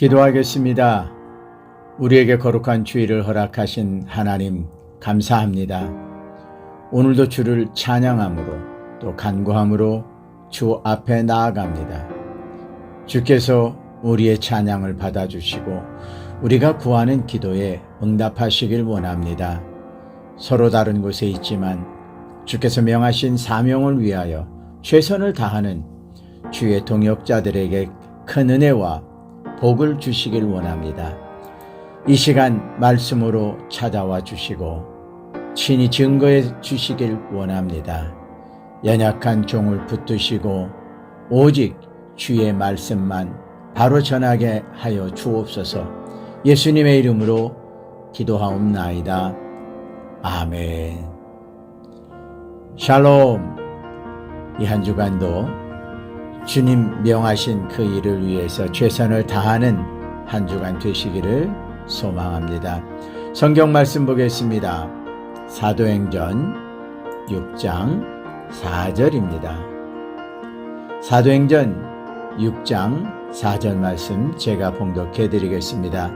기도하겠습니다. 우리에게 거룩한 주일을 허락하신 하나님 감사합니다. 오늘도 주를 찬양함으로 또 간구함으로 주 앞에 나아갑니다. 주께서 우리의 찬양을 받아주시고 우리가 구하는 기도에 응답하시길 원합니다. 서로 다른 곳에 있지만 주께서 명하신 사명을 위하여 최선을 다하는 주의 동역자들에게 큰 은혜와 복을 주시길 원합니다. 이 시간 말씀으로 찾아와 주시고 친히 증거해 주시길 원합니다. 연약한 종을 붙드시고 오직 주의 말씀만 바로 전하게 하여 주옵소서. 예수님의 이름으로 기도하옵나이다. 아멘. 샬롬. 이 한 주간도 주님 명하신 그 일을 위해서 최선을 다하는 한 주간 되시기를 소망합니다. 성경 말씀 보겠습니다. 사도행전 6장 4절입니다. 사도행전 6장 4절 말씀 제가 봉독해 드리겠습니다.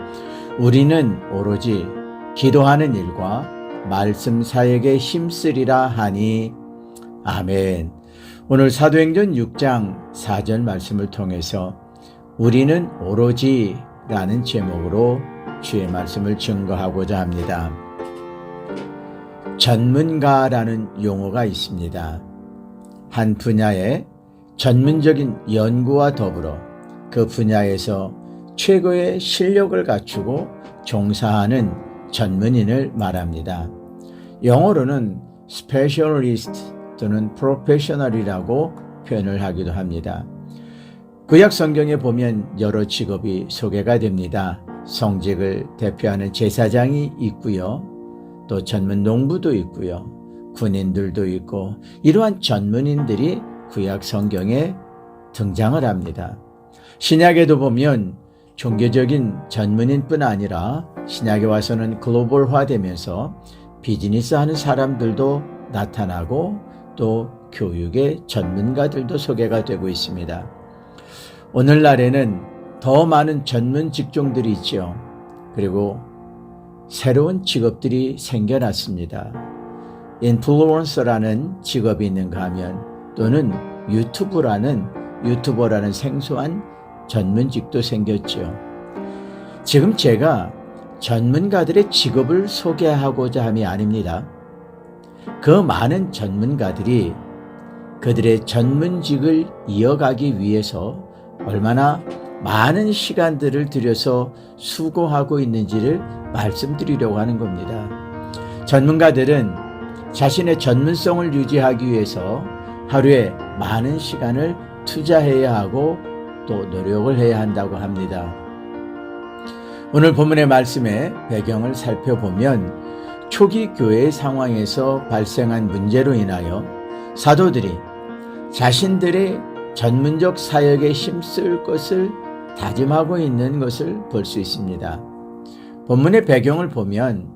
우리는 오로지 기도하는 일과 말씀 사역에 힘쓰리라 하니. 아멘. 오늘 사도행전 6장 4절 말씀을 통해서 우리는 오로지 라는 제목으로 주의 말씀을 증거하고자 합니다. 전문가라는 용어가 있습니다. 한 분야의 전문적인 연구와 더불어 그 분야에서 최고의 실력을 갖추고 종사하는 전문인을 말합니다. 영어로는 specialist 또는 프로페셔널이라고 표현을 하기도 합니다. 구약 성경에 보면 여러 직업이 소개가 됩니다. 성직을 대표하는 제사장이 있고요. 또 전문 농부도 있고요. 군인들도 있고 이러한 전문인들이 구약 성경에 등장을 합니다. 신약에도 보면 종교적인 전문인뿐 아니라 신약에 와서는 글로벌화되면서 비즈니스하는 사람들도 나타나고 또 교육의 전문가들도 소개가 되고 있습니다. 오늘날에는 더 많은 전문 직종들이 있죠. 그리고 새로운 직업들이 생겨났습니다. 인플루언서라는 직업이 있는가 하면 또는 유튜버라는 생소한 전문직도 생겼죠. 지금 제가 전문가들의 직업을 소개하고자 함이 아닙니다. 그 많은 전문가들이 그들의 전문직을 이어가기 위해서 얼마나 많은 시간들을 들여서 수고하고 있는지를 말씀드리려고 하는 겁니다. 전문가들은 자신의 전문성을 유지하기 위해서 하루에 많은 시간을 투자해야 하고 또 노력을 해야 한다고 합니다. 오늘 본문의 말씀의 배경을 살펴보면 초기 교회의 상황에서 발생한 문제로 인하여 사도들이 자신들의 전문적 사역에 힘쓸 것을 다짐하고 있는 것을 볼 수 있습니다. 본문의 배경을 보면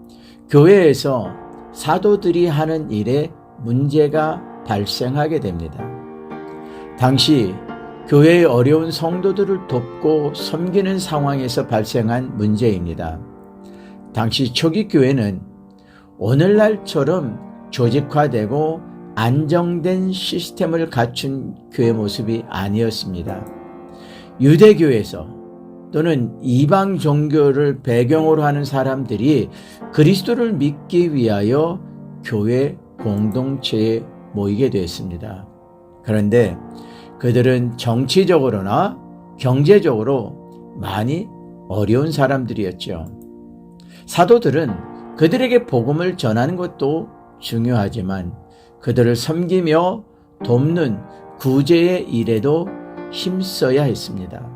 교회에서 사도들이 하는 일에 문제가 발생하게 됩니다. 당시 교회의 어려운 성도들을 돕고 섬기는 상황에서 발생한 문제입니다. 당시 초기 교회는 오늘날처럼 조직화되고 안정된 시스템을 갖춘 교회 모습이 아니었습니다. 유대교에서 또는 이방 종교를 배경으로 하는 사람들이 그리스도를 믿기 위하여 교회 공동체에 모이게 되었습니다. 그런데 그들은 정치적으로나 경제적으로 많이 어려운 사람들이었죠. 사도들은 그들에게 복음을 전하는 것도 중요하지만 그들을 섬기며 돕는 구제의 일에도 힘써야 했습니다.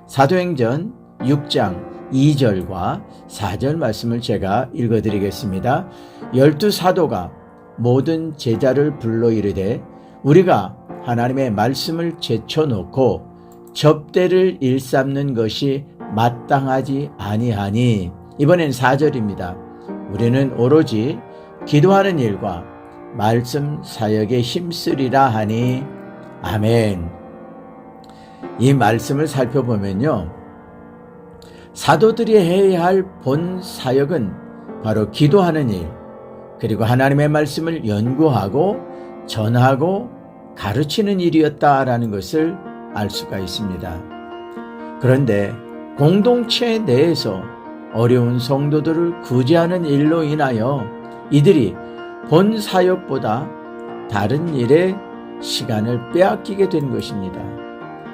사도행전 6장 2절과 4절 말씀을 제가 읽어드리겠습니다. 12사도가 모든 제자를 불러 이르되 우리가 하나님의 말씀을 제쳐놓고 접대를 일삼는 것이 마땅하지 아니하니. 이번엔 4절입니다. 우리는 오로지 기도하는 일과 말씀 사역에 힘쓰리라 하니. 아멘. 이 말씀을 살펴보면요, 사도들이 해야 할 본 사역은 바로 기도하는 일, 그리고 하나님의 말씀을 연구하고 전하고 가르치는 일이었다라는 것을 알 수가 있습니다. 그런데 공동체 내에서 어려운 성도들을 구제하는 일로 인하여 이들이 본 사역보다 다른 일에 시간을 빼앗기게 된 것입니다.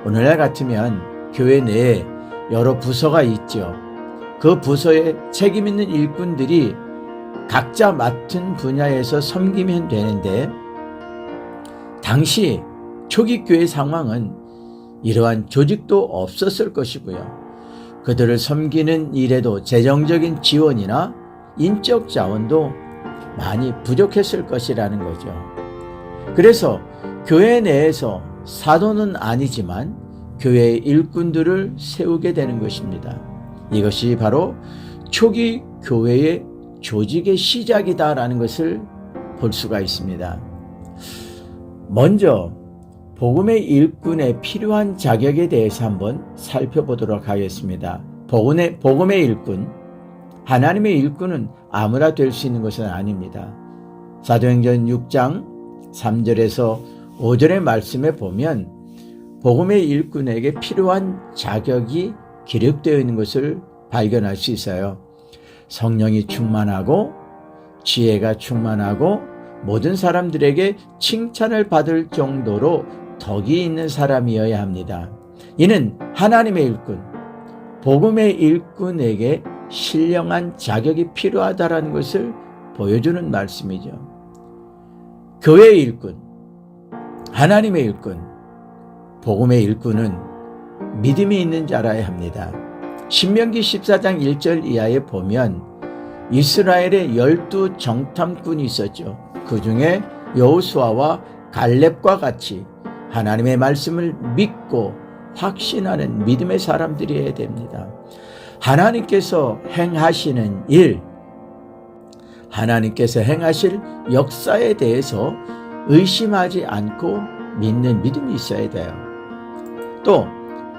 오늘날 같으면 교회 내에 여러 부서가 있죠. 그 부서에 책임 있는 일꾼들이 각자 맡은 분야에서 섬기면 되는데, 당시 초기 교회 상황은 이러한 조직도 없었을 것이고요. 그들을 섬기는 일에도 재정적인 지원이나 인적 자원도 많이 부족했을 것이라는 거죠. 그래서 교회 내에서 사도는 아니지만 교회의 일꾼들을 세우게 되는 것입니다. 이것이 바로 초기 교회의 조직의 시작이다라는 것을 볼 수가 있습니다. 먼저 복음의 일꾼에 필요한 자격에 대해서 한번 살펴보도록 하겠습니다. 복음의 일꾼, 하나님의 일꾼은 아무나 될 수 있는 것은 아닙니다. 사도행전 6장 3절에서 5절의 말씀에 보면 복음의 일꾼에게 필요한 자격이 기록되어 있는 것을 발견할 수 있어요. 성령이 충만하고 지혜가 충만하고 모든 사람들에게 칭찬을 받을 정도로 덕이 있는 사람이어야 합니다. 이는 하나님의 일꾼, 복음의 일꾼에게 신령한 자격이 필요하다는 것을 보여주는 말씀이죠. 교회의 일꾼, 하나님의 일꾼, 복음의 일꾼은 믿음이 있는 자라야 합니다. 신명기 14장 1절 이하에 보면 이스라엘에 12 정탐꾼이 있었죠. 그 중에 여호수아와 갈렙과 같이 하나님의 말씀을 믿고 확신하는 믿음의 사람들이어야 됩니다. 하나님께서 행하시는 일, 하나님께서 행하실 역사에 대해서 의심하지 않고 믿는 믿음이 있어야 돼요. 또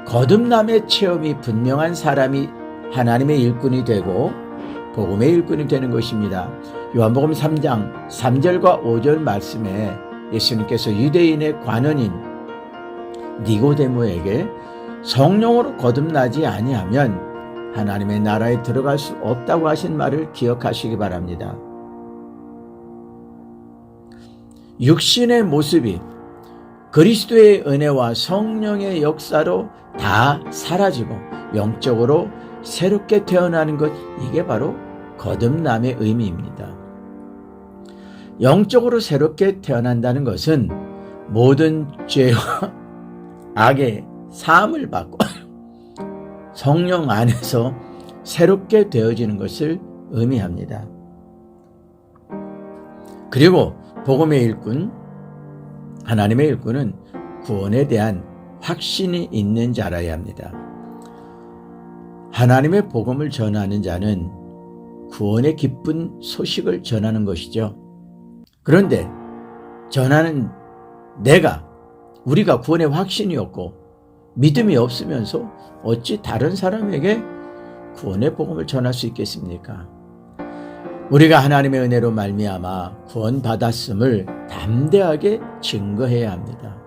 거듭남의 체험이 분명한 사람이 하나님의 일꾼이 되고 복음의 일꾼이 되는 것입니다. 요한복음 3장 3절과 5절 말씀에 예수님께서 유대인의 관원인 니고데모에게 성령으로 거듭나지 아니하면 하나님의 나라에 들어갈 수 없다고 하신 말을 기억하시기 바랍니다. 육신의 모습이 그리스도의 은혜와 성령의 역사로 다 사라지고 영적으로 새롭게 태어나는 것, 이게 바로 거듭남의 의미입니다. 영적으로 새롭게 태어난다는 것은 모든 죄와 악의 사함을 받고 성령 안에서 새롭게 되어지는 것을 의미합니다. 그리고 복음의 일꾼, 하나님의 일꾼은 구원에 대한 확신이 있는 자라야 합니다. 하나님의 복음을 전하는 자는 구원의 기쁜 소식을 전하는 것이죠. 그런데 전하는 우리가 구원의 확신이 없고 믿음이 없으면서 어찌 다른 사람에게 구원의 복음을 전할 수 있겠습니까? 우리가 하나님의 은혜로 말미암아 구원받았음을 담대하게 증거해야 합니다.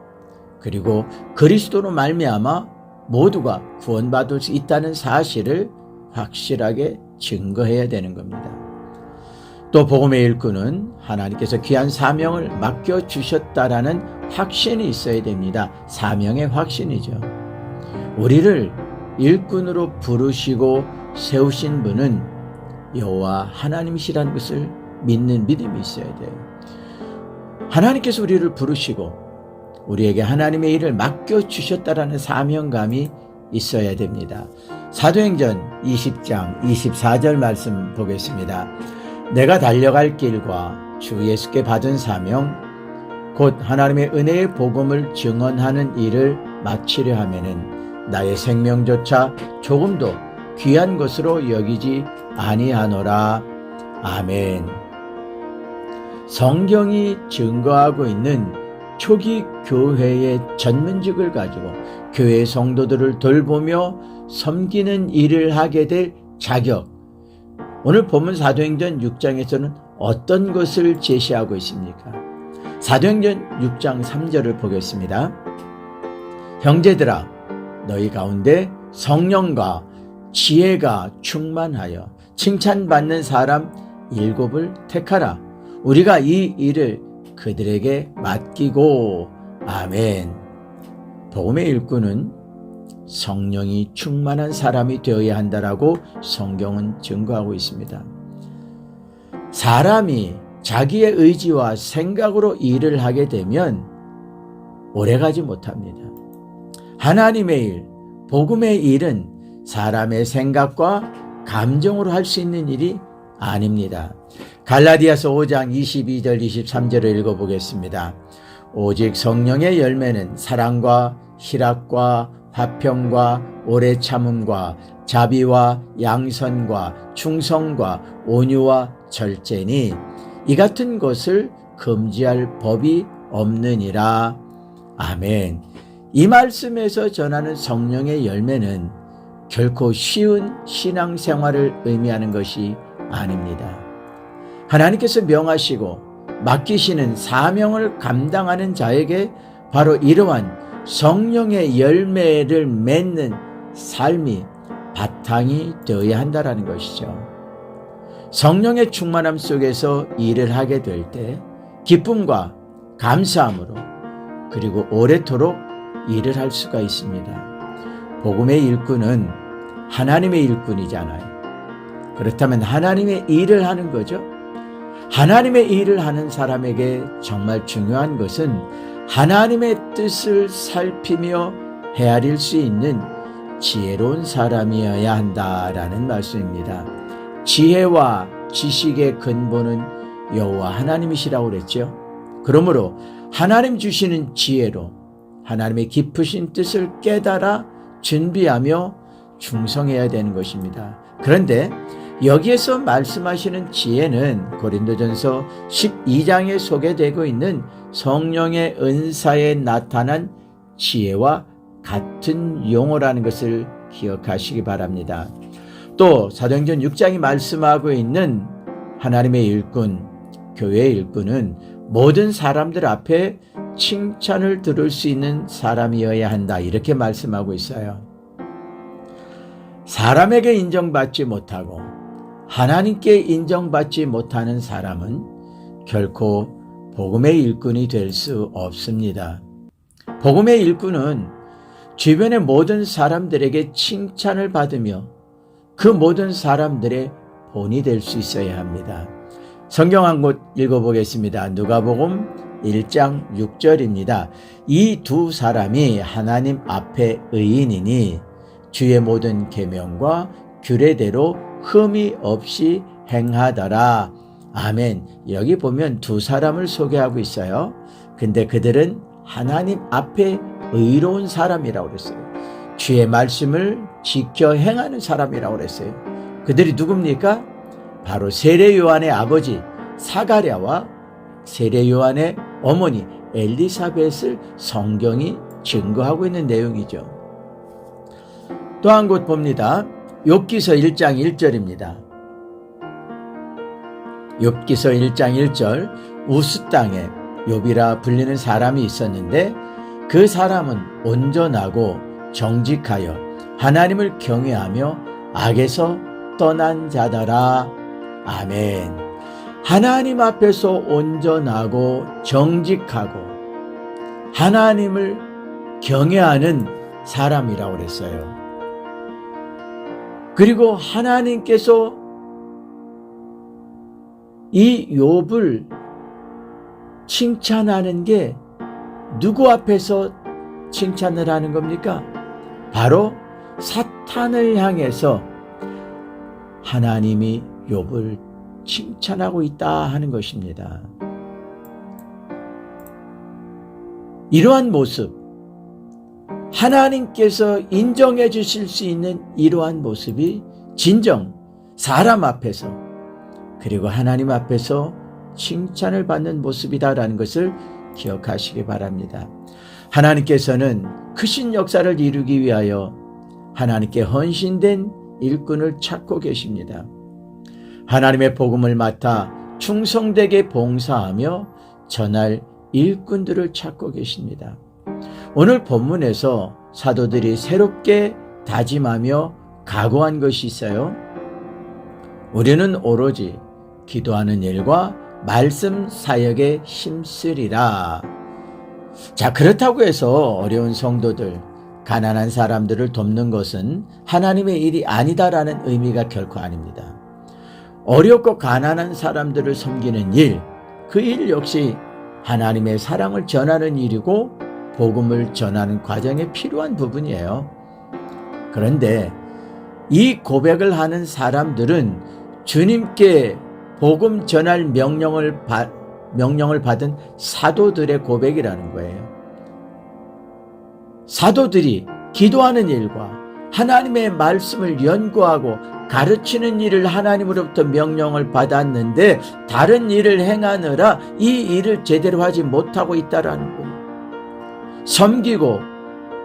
그리고 그리스도로 말미암아 모두가 구원받을 수 있다는 사실을 확실하게 증거해야 되는 겁니다. 또 복음의 일꾼은 하나님께서 귀한 사명을 맡겨주셨다라는 확신이 있어야 됩니다. 사명의 확신이죠. 우리를 일꾼으로 부르시고 세우신 분은 여호와 하나님이시라는 것을 믿는 믿음이 있어야 돼요. 하나님께서 우리를 부르시고 우리에게 하나님의 일을 맡겨주셨다라는 사명감이 있어야 됩니다. 사도행전 20장 24절 말씀 보겠습니다. 내가 달려갈 길과 주 예수께 받은 사명 곧 하나님의 은혜의 복음을 증언하는 일을 마치려 하면은 나의 생명조차 조금도 귀한 것으로 여기지 아니하노라. 아멘. 성경이 증거하고 있는 초기 교회의 전문직을 가지고 교회 성도들을 돌보며 섬기는 일을 하게 될 자격. 오늘 본문 사도행전 6장에서는 어떤 것을 제시하고 있습니까? 사도행전 6장 3절을 보겠습니다. 형제들아, 너희 가운데 성령과 지혜가 충만하여 칭찬받는 사람 7을 택하라. 우리가 이 일을 그들에게 맡기고. 아멘. 복음의 일꾼은 성령이 충만한 사람이 되어야 한다라고 성경은 증거하고 있습니다. 사람이 자기의 의지와 생각으로 일을 하게 되면 오래가지 못합니다. 하나님의 일, 복음의 일은 사람의 생각과 감정으로 할 수 있는 일이 아닙니다. 갈라디아서 5장 22절 23절을 읽어보겠습니다. 오직 성령의 열매는 사랑과 희락과 화평과 오래 참음과 자비와 양선과 충성과 온유와 절제니 이 같은 것을 금지할 법이 없느니라. 아멘. 이 말씀에서 전하는 성령의 열매는 결코 쉬운 신앙생활을 의미하는 것이 아닙니다. 하나님께서 명하시고 맡기시는 사명을 감당하는 자에게 바로 이러한 성령의 열매를 맺는 삶이 바탕이 되어야 한다는 것이죠. 성령의 충만함 속에서 일을 하게 될 때 기쁨과 감사함으로 그리고 오래도록 일을 할 수가 있습니다. 복음의 일꾼은 하나님의 일꾼이잖아요. 그렇다면 하나님의 일을 하는 거죠. 하나님의 일을 하는 사람에게 정말 중요한 것은 하나님의 뜻을 살피며 헤아릴 수 있는 지혜로운 사람이어야 한다라는 말씀입니다. 지혜와 지식의 근본은 여호와 하나님이시라고 그랬죠. 그러므로 하나님 주시는 지혜로 하나님의 깊으신 뜻을 깨달아 준비하며 충성해야 되는 것입니다. 그런데 여기에서 말씀하시는 지혜는 고린도전서 12장에 소개되고 있는 성령의 은사에 나타난 지혜와 같은 용어라는 것을 기억하시기 바랍니다. 또 사도행전 6장이 말씀하고 있는 하나님의 일꾼, 교회의 일꾼은 모든 사람들 앞에 칭찬을 들을 수 있는 사람이어야 한다, 이렇게 말씀하고 있어요. 사람에게 인정받지 못하고 하나님께 인정받지 못하는 사람은 결코 복음의 일꾼이 될 수 없습니다. 복음의 일꾼은 주변의 모든 사람들에게 칭찬을 받으며 그 모든 사람들의 본이 될 수 있어야 합니다. 성경 한 곳 읽어보겠습니다. 누가복음 1장 6절입니다. 이 두 사람이 하나님 앞에 의인이니 주의 모든 계명과 규례대로 흠이 없이 행하더라. 아멘. 여기 보면 두 사람을 소개하고 있어요. 근데 그들은 하나님 앞에 의로운 사람이라고 그랬어요. 주의 말씀을 지켜 행하는 사람이라고 그랬어요. 그들이 누굽니까? 바로 세례 요한의 아버지 사가랴와 세례 요한의 어머니 엘리사벳을 성경이 증거하고 있는 내용이죠. 또 한 곳 봅니다. 욥기서 1장 1절입니다. 욥기서 1장 1절 우스 땅에 욥이라 불리는 사람이 있었는데 그 사람은 온전하고 정직하여 하나님을 경외하며 악에서 떠난 자더라. 아멘. 하나님 앞에서 온전하고 정직하고 하나님을 경외하는 사람이라고 그랬어요. 그리고 하나님께서 이 욥을 칭찬하는 게 누구 앞에서 칭찬을 하는 겁니까? 바로 사탄을 향해서 하나님이 욥을 칭찬하고 있다 하는 것입니다. 이러한 모습, 하나님께서 인정해 주실 수 있는 이러한 모습이 진정 사람 앞에서 그리고 하나님 앞에서 칭찬을 받는 모습이다라는 것을 기억하시기 바랍니다. 하나님께서는 크신 역사를 이루기 위하여 하나님께 헌신된 일꾼을 찾고 계십니다. 하나님의 복음을 맡아 충성되게 봉사하며 전할 일꾼들을 찾고 계십니다. 오늘 본문에서 사도들이 새롭게 다짐하며 각오한 것이 있어요. 우리는 오로지 기도하는 일과 말씀 사역에 힘쓰리라. 자, 그렇다고 해서 어려운 성도들, 가난한 사람들을 돕는 것은 하나님의 일이 아니다라는 의미가 결코 아닙니다. 어렵고 가난한 사람들을 섬기는 일, 그 일 역시 하나님의 사랑을 전하는 일이고 복음을 전하는 과정에 필요한 부분이에요. 그런데 이 고백을 하는 사람들은 주님께 복음 전할 명령을 받은 사도들의 고백이라는 거예요. 사도들이 기도하는 일과 하나님의 말씀을 연구하고 가르치는 일을 하나님으로부터 명령을 받았는데 다른 일을 행하느라 이 일을 제대로 하지 못하고 있다라는 거예요. 섬기고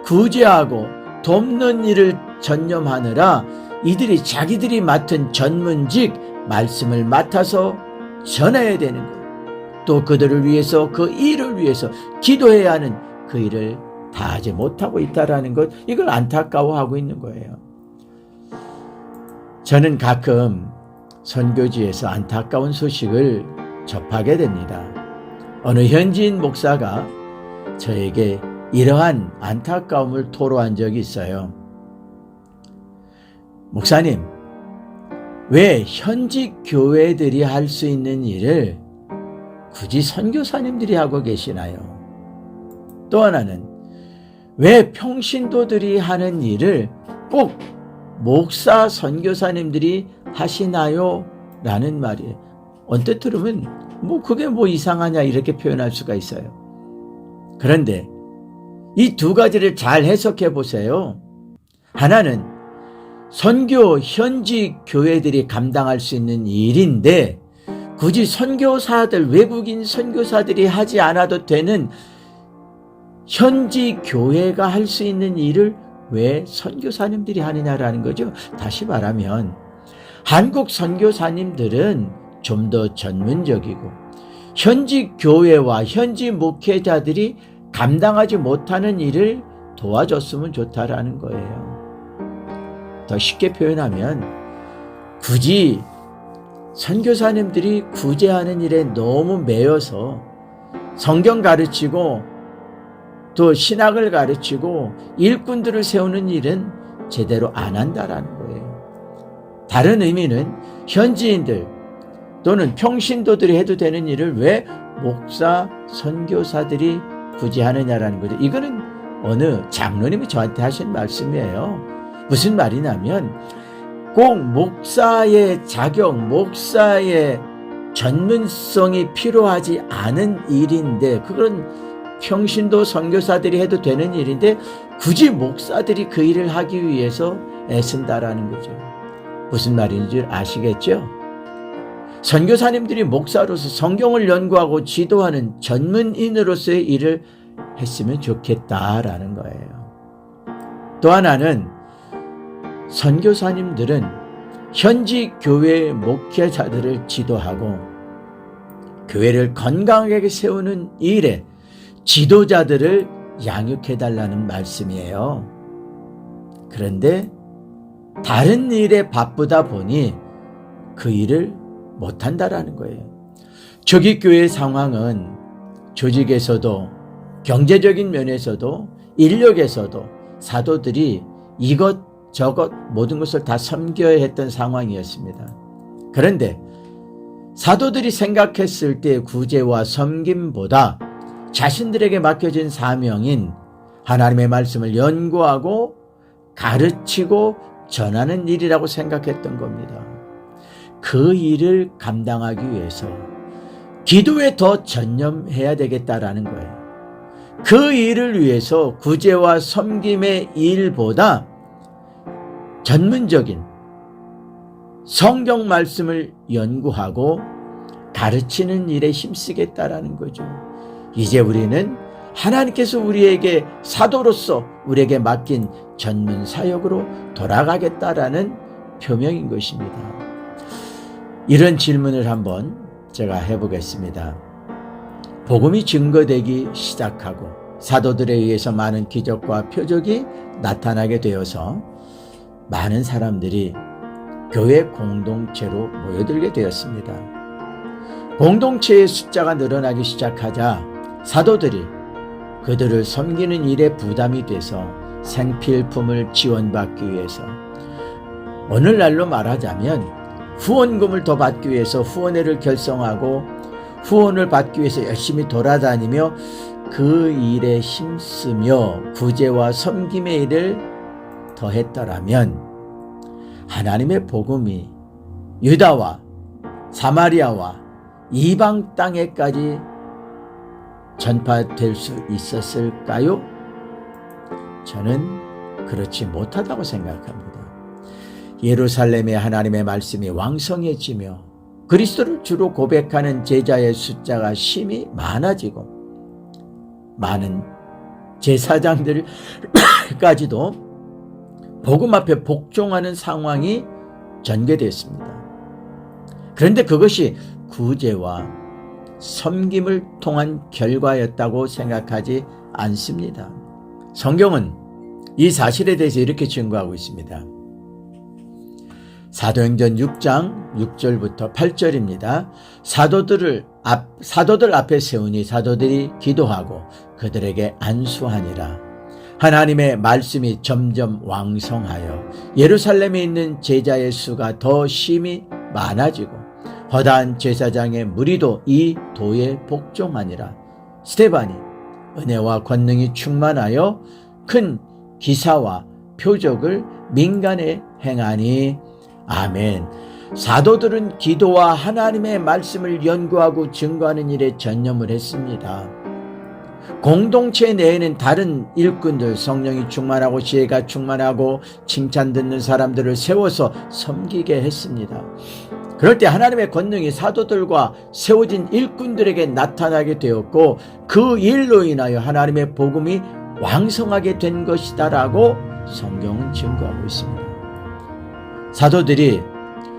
구제하고 돕는 일을 전념하느라 이들이 자기들이 맡은 전문직 말씀을 맡아서 전해야 되는 거예요. 또 그들을 위해서, 그 일을 위해서 기도해야 하는 그 일을 다 하지 못하고 있다라는 것, 이걸 안타까워하고 있는 거예요. 저는 가끔 선교지에서 안타까운 소식을 접하게 됩니다. 어느 현지인 목사가 저에게 이러한 안타까움을 토로한 적이 있어요. 목사님, 왜 현지 교회들이 할 수 있는 일을 굳이 선교사님들이 하고 계시나요? 또 하나는 왜 평신도들이 하는 일을 꼭 목사 선교사님들이 하시나요? 라는 말이에요. 언뜻 들으면 그게 이상하냐 이렇게 표현할 수가 있어요. 그런데 이 두 가지를 잘 해석해 보세요. 하나는 선교 현지 교회들이 감당할 수 있는 일인데 굳이 선교사들, 외국인 선교사들이 하지 않아도 되는 현지 교회가 할 수 있는 일을 왜 선교사님들이 하느냐라는 거죠. 다시 말하면 한국 선교사님들은 좀 더 전문적이고 현지 교회와 현지 목회자들이 감당하지 못하는 일을 도와줬으면 좋다라는 거예요. 더 쉽게 표현하면 굳이 선교사님들이 구제하는 일에 너무 매여서 성경 가르치고 또 신학을 가르치고 일꾼들을 세우는 일은 제대로 안 한다라는 거예요. 다른 의미는 현지인들 또는 평신도들이 해도 되는 일을 왜 목사, 선교사들이 굳이 하느냐라는 거죠. 이거는 어느 장로님이 저한테 하신 말씀이에요. 무슨 말이냐면 꼭 목사의 자격, 목사의 전문성이 필요하지 않은 일인데 그건 평신도 선교사들이 해도 되는 일인데 굳이 목사들이 그 일을 하기 위해서 애쓴다라는 거죠. 무슨 말인지 아시겠죠? 선교사님들이 목사로서 성경을 연구하고 지도하는 전문인으로서의 일을 했으면 좋겠다라는 거예요. 또 하나는 선교사님들은 현지 교회 목회자들을 지도하고 교회를 건강하게 세우는 일에 지도자들을 양육해달라는 말씀이에요. 그런데 다른 일에 바쁘다 보니 그 일을 못한다라는 거예요. 조기교회 상황은 조직에서도 경제적인 면에서도 인력에서도 사도들이 이것저것 모든 것을 다 섬겨야 했던 상황이었습니다. 그런데 사도들이 생각했을 때 구제와 섬김보다 자신들에게 맡겨진 사명인 하나님의 말씀을 연구하고 가르치고 전하는 일이라고 생각했던 겁니다. 그 일을 감당하기 위해서 기도에 더 전념해야 되겠다라는 거예요. 그 일을 위해서 구제와 섬김의 일보다 전문적인 성경 말씀을 연구하고 가르치는 일에 힘쓰겠다라는 거죠. 이제 우리는 하나님께서 우리에게 사도로서 우리에게 맡긴 전문 사역으로 돌아가겠다라는 표명인 것입니다. 이런 질문을 한번 제가 해보겠습니다. 복음이 증거되기 시작하고 사도들에 의해서 많은 기적과 표적이 나타나게 되어서 많은 사람들이 교회 공동체로 모여들게 되었습니다. 공동체의 숫자가 늘어나기 시작하자 사도들이 그들을 섬기는 일에 부담이 돼서 생필품을 지원받기 위해서, 오늘날로 말하자면 후원금을 더 받기 위해서 후원회를 결성하고 후원을 받기 위해서 열심히 돌아다니며 그 일에 힘쓰며 구제와 섬김의 일을 더했더라면 하나님의 복음이 유다와 사마리아와 이방 땅에까지 전파될 수 있었을까요? 저는 그렇지 못하다고 생각합니다. 예루살렘에 하나님의 말씀이 왕성해지며 그리스도를 주로 고백하는 제자의 숫자가 심히 많아지고 많은 제사장들까지도 복음 앞에 복종하는 상황이 전개됐습니다. 그런데 그것이 구제와 섬김을 통한 결과였다고 생각하지 않습니다. 성경은 이 사실에 대해서 이렇게 증거하고 있습니다. 사도행전 6장 6절부터 8절입니다. 사도들 앞에 세우니 사도들이 기도하고 그들에게 안수하니라. 하나님의 말씀이 점점 왕성하여 예루살렘에 있는 제자의 수가 더 심히 많아지고 허다한 제사장의 무리도 이 도에 복종하니라. 스데반이 은혜와 권능이 충만하여 큰 기사와 표적을 민간에 행하니. 아멘. 사도들은 기도와 하나님의 말씀을 연구하고 증거하는 일에 전념을 했습니다. 공동체 내에는 다른 일꾼들, 성령이 충만하고 지혜가 충만하고 칭찬 듣는 사람들을 세워서 섬기게 했습니다. 그럴 때 하나님의 권능이 사도들과 세워진 일꾼들에게 나타나게 되었고 그 일로 인하여 하나님의 복음이 왕성하게 된 것이다라고 성경은 증거하고 있습니다. 사도들이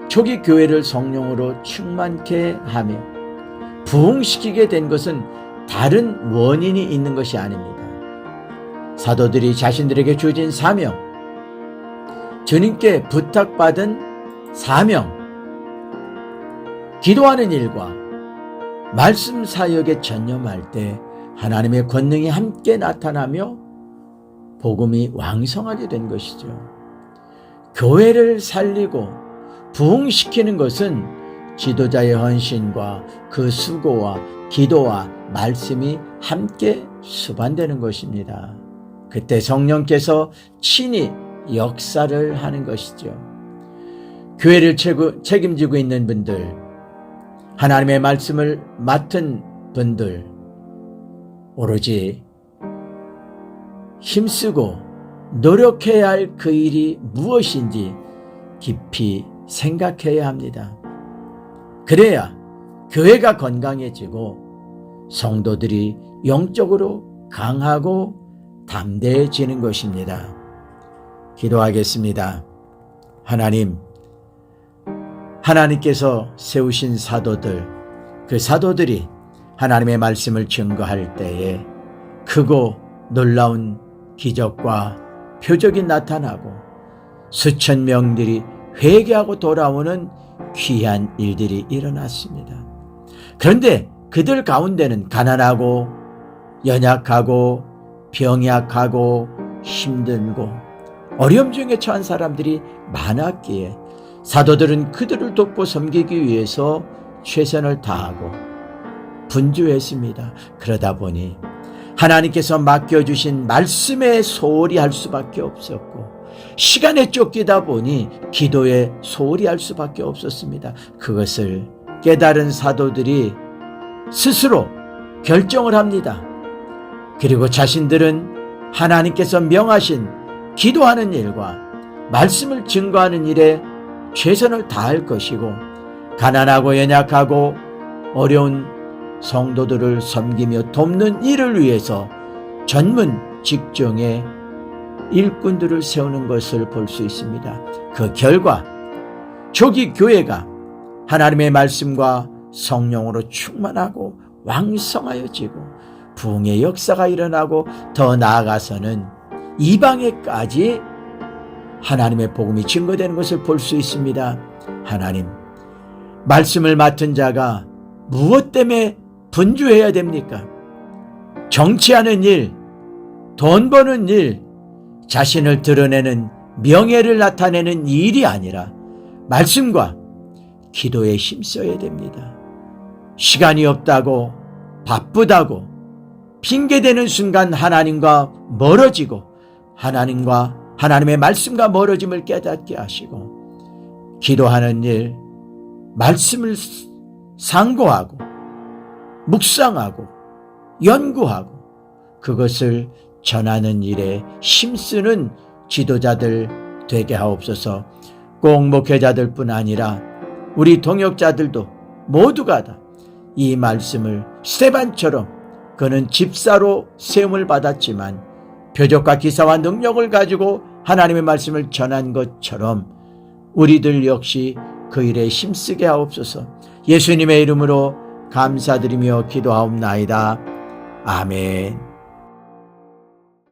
초기 교회를 성령으로 충만케 하며 부흥시키게 된 것은 다른 원인이 있는 것이 아닙니다. 사도들이 자신들에게 주어진 사명, 주님께 부탁받은 사명, 기도하는 일과 말씀 사역에 전념할 때 하나님의 권능이 함께 나타나며 복음이 왕성하게 된 것이죠. 교회를 살리고 부흥시키는 것은 지도자의 헌신과 그 수고와 기도와 말씀이 함께 수반되는 것입니다. 그때 성령께서 친히 역사를 하는 것이죠. 교회를 책임지고 있는 분들, 하나님의 말씀을 맡은 분들, 오로지 힘쓰고 노력해야 할 그 일이 무엇인지 깊이 생각해야 합니다. 그래야 교회가 건강해지고 성도들이 영적으로 강하고 담대해지는 것입니다. 기도하겠습니다. 하나님께서 세우신 사도들, 그 사도들이 하나님의 말씀을 증거할 때에 크고 놀라운 기적과 표적이 나타나고 수천 명들이 회개하고 돌아오는 귀한 일들이 일어났습니다. 그런데 그들 가운데는 가난하고 연약하고 병약하고 힘들고 어려움 중에 처한 사람들이 많았기에 사도들은 그들을 돕고 섬기기 위해서 최선을 다하고 분주했습니다. 그러다 보니 하나님께서 맡겨주신 말씀에 소홀히 할 수밖에 없었고 시간에 쫓기다 보니 기도에 소홀히 할 수밖에 없었습니다. 그것을 깨달은 사도들이 스스로 결정을 합니다. 그리고 자신들은 하나님께서 명하신 기도하는 일과 말씀을 증거하는 일에 최선을 다할 것이고 가난하고 연약하고 어려운 성도들을 섬기며 돕는 일을 위해서 전문 직종의 일꾼들을 세우는 것을 볼 수 있습니다. 그 결과 초기 교회가 하나님의 말씀과 성령으로 충만하고 왕성하여지고 부흥의 역사가 일어나고 더 나아가서는 이방에까지 하나님의 복음이 증거되는 것을 볼 수 있습니다. 하나님, 말씀을 맡은 자가 무엇 때문에 분주해야 됩니까? 정치하는 일, 돈 버는 일, 자신을 드러내는 명예를 나타내는 일이 아니라 말씀과 기도에 힘써야 됩니다. 시간이 없다고, 바쁘다고 핑계대는 순간 하나님과 멀어지고 하나님의 말씀과 멀어짐을 깨닫게 하시고 기도하는 일, 말씀을 상고하고 묵상하고 연구하고 그것을 전하는 일에 힘쓰는 지도자들 되게 하옵소서. 꼭 목회자들뿐 아니라 우리 동역자들도 모두가 다 이 말씀을 스데반처럼 그는 집사로 세움을 받았지만 표적과 기사와 능력을 가지고 하나님의 말씀을 전한 것처럼 우리들 역시 그 일에 힘쓰게 하옵소서. 예수님의 이름으로 감사드리며 기도하옵나이다. 아멘.